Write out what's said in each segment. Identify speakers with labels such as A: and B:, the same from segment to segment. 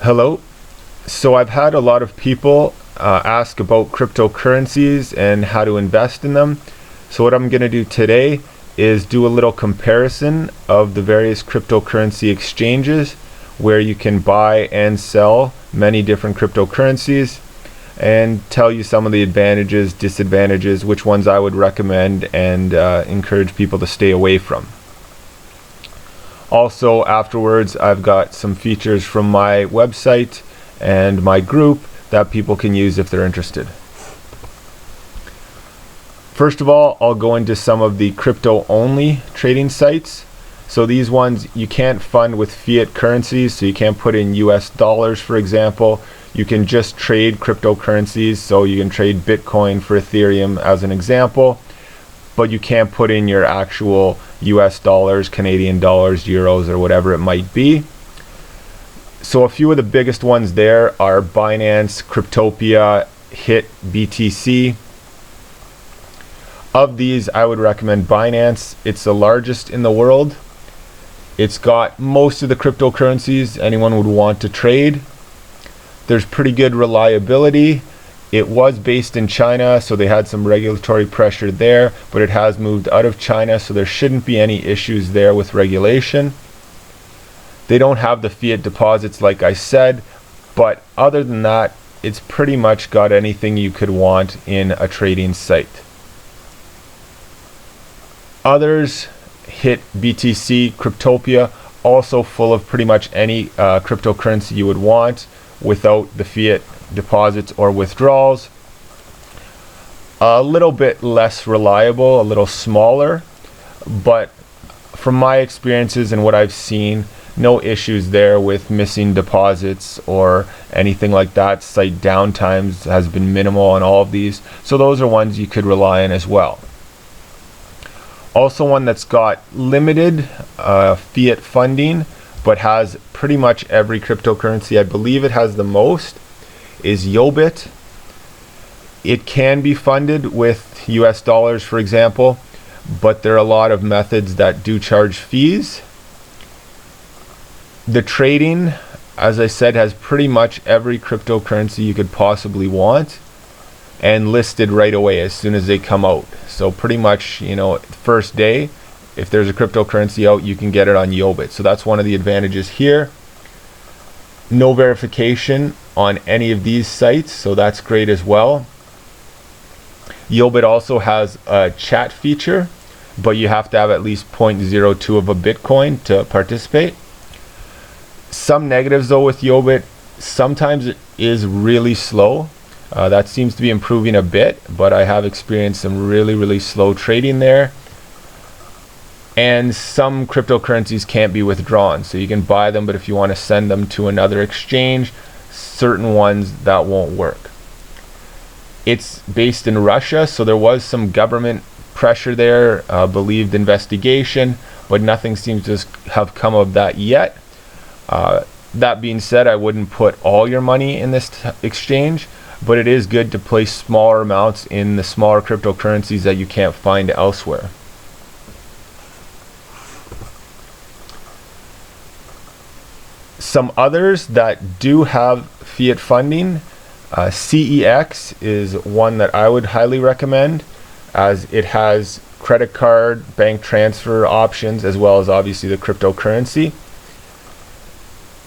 A: Hello. So I've had a lot of people ask about cryptocurrencies and how to invest in them. So what I'm going to do today is do a little comparison of the various cryptocurrency exchanges where you can buy and sell many different cryptocurrencies, and tell you some of the advantages, disadvantages, which ones I would recommend and encourage people to stay away from. Also, afterwards, I've got some features from my website and my group that people can use if they're interested. First of all, I'll go into some of the crypto-only trading sites. So these ones you can't fund with fiat currencies, so you can't put in US dollars, for example. You can just trade cryptocurrencies, so you can trade Bitcoin for Ethereum as an example, but you can't put in your actual US dollars, Canadian dollars, euros, or whatever it might be. So a few of the biggest ones there are Binance, Cryptopia, HIT, BTC. Of these, I would recommend Binance. It's the largest in the world. It's got most of the cryptocurrencies anyone would want to trade. There's pretty good reliability. It was based in China, so they had some regulatory pressure there, but it has moved out of China, so there shouldn't be any issues there with regulation. They don't have the fiat deposits like I said, but other than that, it's pretty much got anything you could want in a trading site. Others, HIT, BTC, Cryptopia, also full of pretty much any cryptocurrency you would want without the fiat deposits or withdrawals. A little bit less reliable, a little smaller, but from my experiences and what I've seen, no issues there with missing deposits or anything like that. Site downtimes has been minimal on all of these, so those are ones you could rely on as well. Also, one that's got limited fiat funding but has pretty much every cryptocurrency, I believe it has the most, is Yobit. It can be funded with US dollars, for example, but there are a lot of methods that do charge fees. The trading, as I said, has pretty much every cryptocurrency you could possibly want and listed right away as soon as they come out. So pretty much, first day, if there's a cryptocurrency out, you can get it on Yobit. So that's one of the advantages here. No verification on any of these sites, so that's great as well. Yobit also has a chat feature, but you have to have at least 0.02 of a Bitcoin to participate. Some negatives though with Yobit, sometimes it is really slow. That seems to be improving a bit, but I have experienced some really slow trading there. And some cryptocurrencies can't be withdrawn, so you can buy them, but if you want to send them to another exchange, certain ones that won't work. It's based in Russia, so there was some government pressure there, believed investigation, but nothing seems to have come of that yet. That being said, I wouldn't put all your money in this exchange, but it is good to place smaller amounts in the smaller cryptocurrencies that you can't find elsewhere. Some others that do have fiat funding, CEX is one that I would highly recommend, as it has credit card, bank transfer options, as well as obviously the cryptocurrency.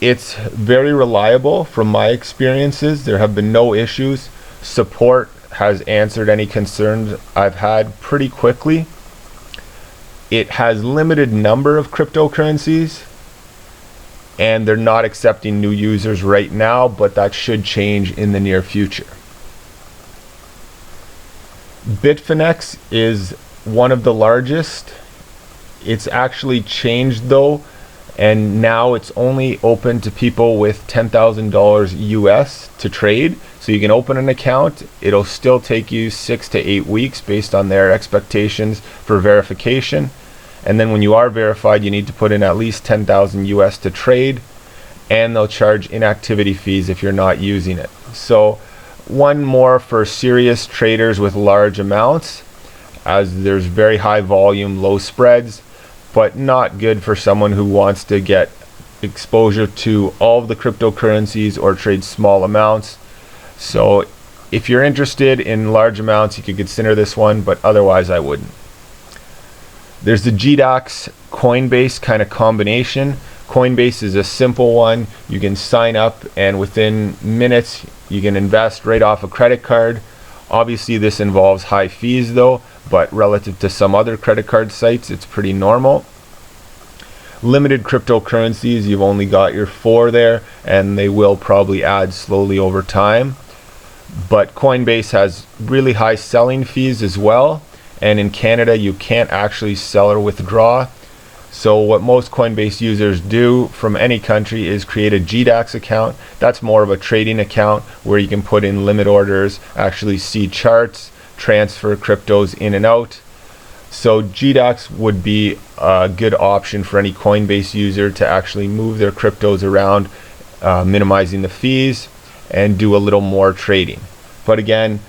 A: It's very reliable from my experiences. There have been no issues. Support has answered any concerns I've had pretty quickly. It has limited number of cryptocurrencies, and they're not accepting new users right now, but that should change in the near future. Bitfinex is one of the largest. It's actually changed though, and now it's only open to people with $10,000 US to trade. So you can open an account. It'll still take you 6 to 8 weeks based on their expectations for verification. And then when you are verified, you need to put in at least 10,000 US to trade, and they'll charge inactivity fees if you're not using it. So one more for serious traders with large amounts, as there's very high volume, low spreads, but not good for someone who wants to get exposure to all of the cryptocurrencies or trade small amounts. So if you're interested in large amounts, you could consider this one, but otherwise I wouldn't. There's the GDAX Coinbase kind of combination. Coinbase is a simple one. You can sign up and within minutes you can invest right off a credit card. Obviously this involves high fees though, but relative to some other credit card sites it's pretty normal. Limited cryptocurrencies, you've only got your 4 there, and they will probably add slowly over time. But Coinbase has really high selling fees as well, and in Canada you can't actually sell or withdraw. So what most Coinbase users do from any country is create a GDAX account. That's more of a trading account where you can put in limit orders, actually see charts, transfer cryptos in and out. So GDAX would be a good option for any Coinbase user to actually move their cryptos around, minimizing the fees and do a little more trading. But again,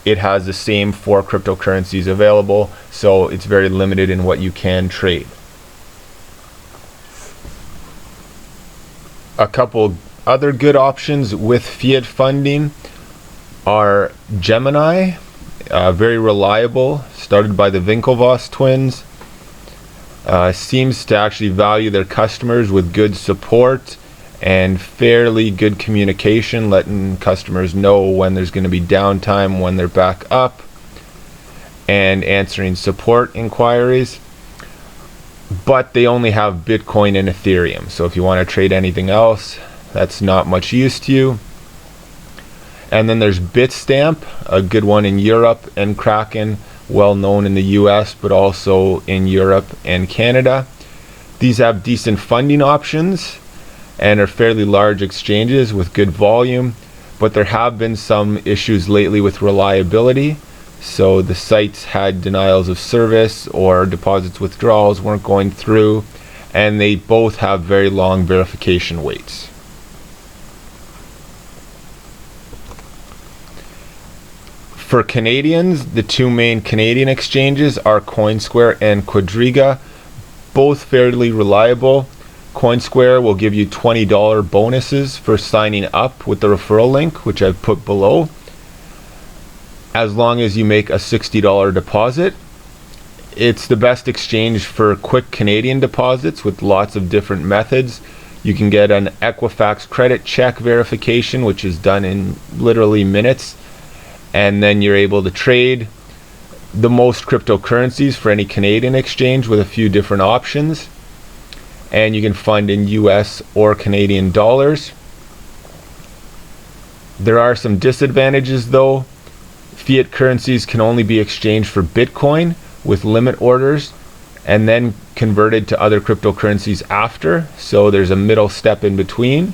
A: it has the same 4 cryptocurrencies available, so it's very limited in what you can trade. A couple other good options with fiat funding are Gemini, very reliable, started by the Winklevoss twins. Seems to actually value their customers with good support and fairly good communication, letting customers know when there's going to be downtime, when they're back up, and answering support inquiries. But they only have Bitcoin and Ethereum, so if you want to trade anything else, that's not much use to you. And then there's Bitstamp, a good one in Europe, and Kraken, well known in the US but also in Europe and Canada. These have decent funding options and are fairly large exchanges with good volume, but there have been some issues lately with reliability. So the sites had denials of service or deposits withdrawals weren't going through, and they both have very long verification waits. For Canadians, the 2 main Canadian exchanges are Coinsquare and Quadriga, both fairly reliable. Coinsquare will give you $20 bonuses for signing up with the referral link, which I've put below, as long as you make a $60 deposit. It's the best exchange for quick Canadian deposits with lots of different methods. You can get an Equifax credit check verification, which is done in literally minutes, and then you're able to trade the most cryptocurrencies for any Canadian exchange with a few different options, and you can fund in US or Canadian dollars. There are some disadvantages though. Fiat currencies can only be exchanged for Bitcoin with limit orders and then converted to other cryptocurrencies after, so there's a middle step in between.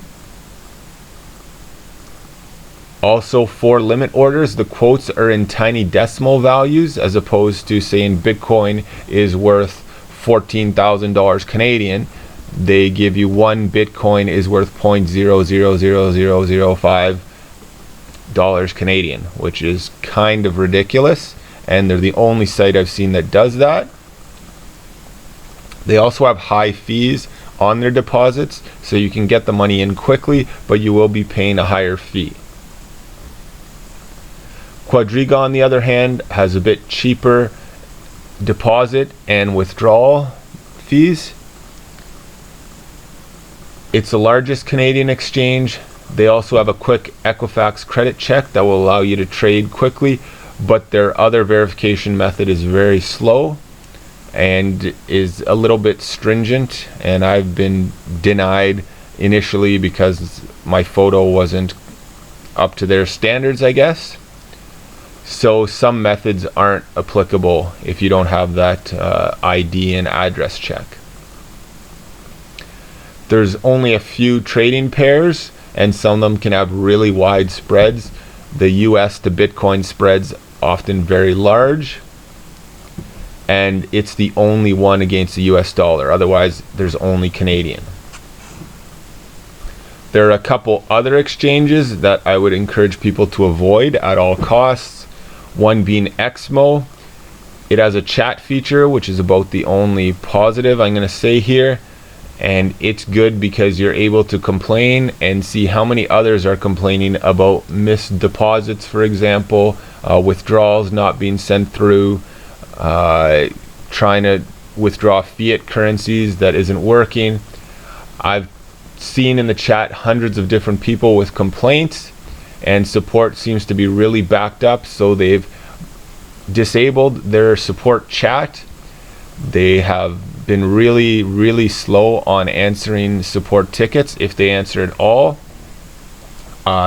A: Also, for limit orders, the quotes are in tiny decimal values, as opposed to saying Bitcoin is worth $14,000 Canadian. They give you 1 Bitcoin is worth $0.000005 Canadian, which is kind of ridiculous, and they're the only site I've seen that does that. They also have high fees on their deposits, so you can get the money in quickly, but you will be paying a higher fee. Quadriga, on the other hand, has a bit cheaper deposit and withdrawal fees. It's the largest Canadian exchange. They also have a quick Equifax credit check that will allow you to trade quickly, but their other verification method is very slow and is a little bit stringent, and I've been denied initially because my photo wasn't up to their standards, I guess. So some methods aren't applicable if you don't have that ID and address check. There's only a few trading pairs, and some of them can have really wide spreads. The US to Bitcoin spread's often very large, and it's the only one against the US dollar. Otherwise, there's only Canadian. There are a couple other exchanges that I would encourage people to avoid at all costs. One being Exmo. It has a chat feature, which is about the only positive I'm going to say here. And it's good because you're able to complain and see how many others are complaining about missed deposits, for example, withdrawals not being sent through, trying to withdraw fiat currencies that isn't working. I've seen in the chat hundreds of different people with complaints, and support seems to be really backed up, so they've disabled their support chat. They have been really slow on answering support tickets, if they answer at all.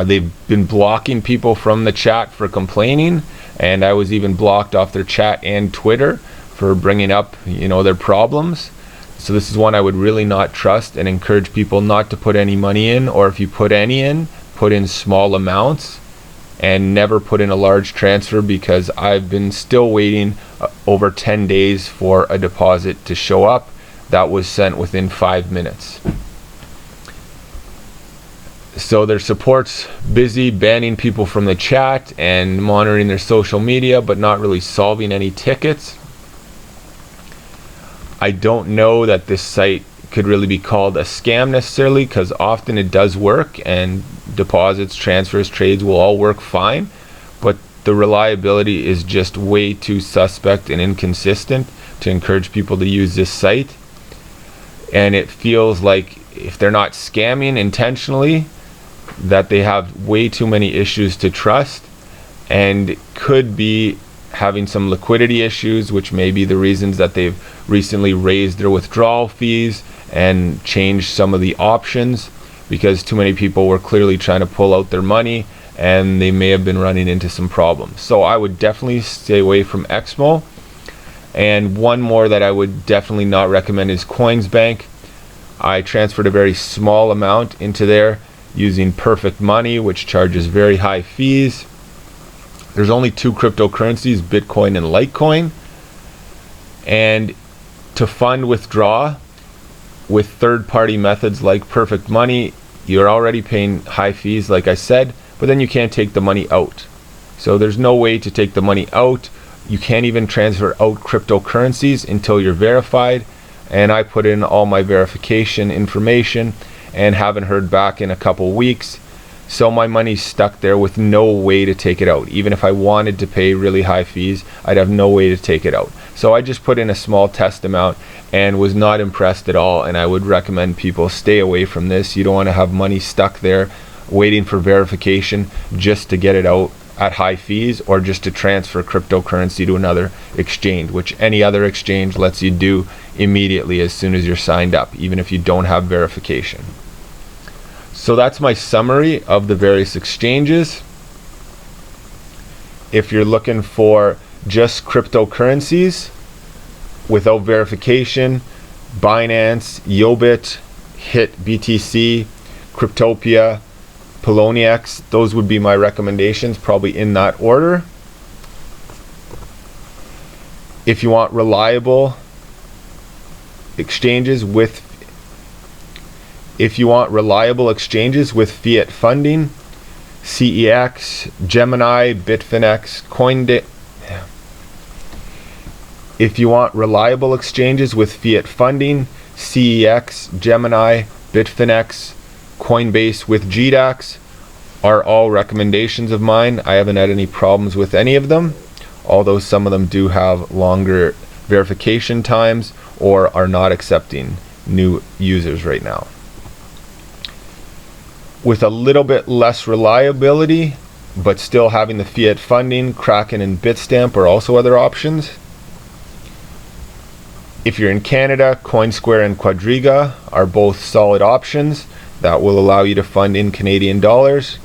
A: They've been blocking people from the chat for complaining, and I was even blocked off their chat and Twitter for bringing up, their problems. So this is one I would really not trust, and encourage people not to put any money in, or if you put any in, put in small amounts and never put in a large transfer, because I've been still waiting over 10 days for a deposit to show up that was sent within 5 minutes. So their support's busy banning people from the chat and monitoring their social media, but not really solving any tickets. I don't know that this site could really be called a scam necessarily, because often it does work, and deposits, transfers, trades will all work fine, but the reliability is just way too suspect and inconsistent to encourage people to use this site. And it feels like if they're not scamming intentionally, that they have way too many issues to trust, and could be having some liquidity issues, which may be the reasons that they've recently raised their withdrawal fees and changed some of the options, because too many people were clearly trying to pull out their money and they may have been running into some problems. So I would definitely stay away from Exmo. And one more that I would definitely not recommend is Coinsbank. I transferred a very small amount into there using Perfect Money, which charges very high fees. There's only two cryptocurrencies, Bitcoin and Litecoin. And to fund withdraw with third-party methods like Perfect Money, you're already paying high fees, like I said, but then you can't take the money out. So there's no way to take the money out. You can't even transfer out cryptocurrencies until you're verified. And I put in all my verification information and haven't heard back in a couple weeks. So my money's stuck there with no way to take it out. Even if I wanted to pay really high fees, I'd have no way to take it out. So I just put in a small test amount and was not impressed at all, and I would recommend people stay away from this. You don't want to have money stuck there waiting for verification just to get it out at high fees, or just to transfer cryptocurrency to another exchange, which any other exchange lets you do immediately as soon as you're signed up, even if you don't have verification. So that's my summary of the various exchanges. If you're looking for just cryptocurrencies without verification, Binance, Yobit, HIT BTC, Cryptopia, Poloniex, those would be my recommendations, probably in that order. If you want reliable exchanges with fiat funding, CEX, Gemini, Bitfinex, Coinbase. If you want reliable exchanges with fiat funding, CEX, Gemini, Bitfinex, Coinbase with GDAX are all recommendations of mine. I haven't had any problems with any of them, although some of them do have longer verification times or are not accepting new users right now. With a little bit less reliability, but still having the fiat funding, Kraken and Bitstamp are also other options. If you're in Canada, Coinsquare and Quadriga are both solid options that will allow you to fund in Canadian dollars.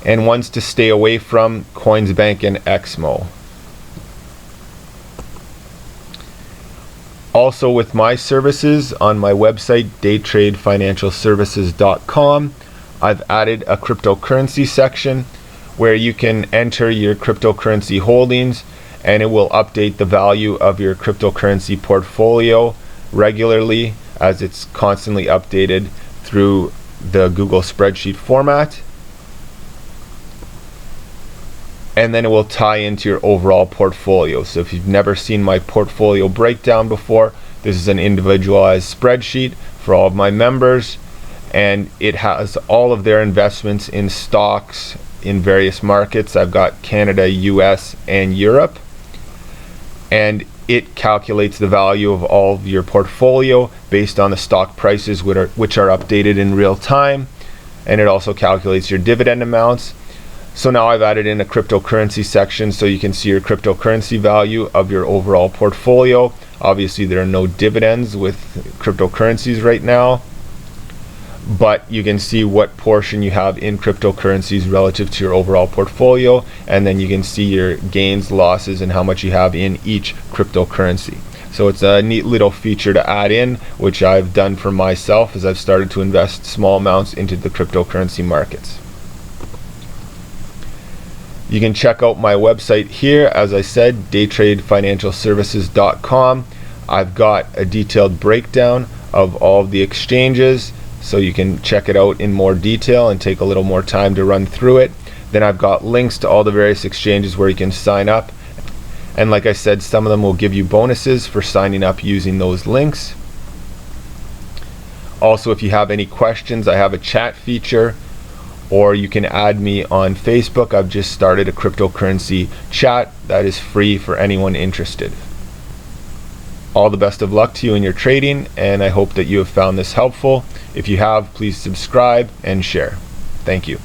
A: And ones to stay away from, Coinsbank and Exmo. Also, with my services on my website, daytradefinancialservices.com, I've added a cryptocurrency section where you can enter your cryptocurrency holdings, and it will update the value of your cryptocurrency portfolio regularly, as it's constantly updated through the Google spreadsheet format. And then it will tie into your overall portfolio. So if you've never seen my portfolio breakdown before, This is an individualized spreadsheet for all of my members, and it has all of their investments in stocks in various markets. I've got Canada, US, and Europe, and it calculates the value of all of your portfolio based on the stock prices which are updated in real time, and it also calculates your dividend amounts. So now I've added in a cryptocurrency section so you can see your cryptocurrency value of your overall portfolio. Obviously there are no dividends with cryptocurrencies right now, but you can see what portion you have in cryptocurrencies relative to your overall portfolio, and then you can see your gains, losses, and how much you have in each cryptocurrency. So it's a neat little feature to add in, which I've done for myself as I've started to invest small amounts into the cryptocurrency markets. You can check out my website here, as I said, daytradefinancialservices.com. I've got a detailed breakdown of all of the exchanges, so you can check it out in more detail and take a little more time to run through it. Then I've got links to all the various exchanges where you can sign up. And like I said, some of them will give you bonuses for signing up using those links. Also, if you have any questions, I have a chat feature, or you can add me on Facebook. I've just started a cryptocurrency chat that is free for anyone interested. All the best of luck to you in your trading, and I hope that you have found this helpful. If you have, please subscribe and share. Thank you.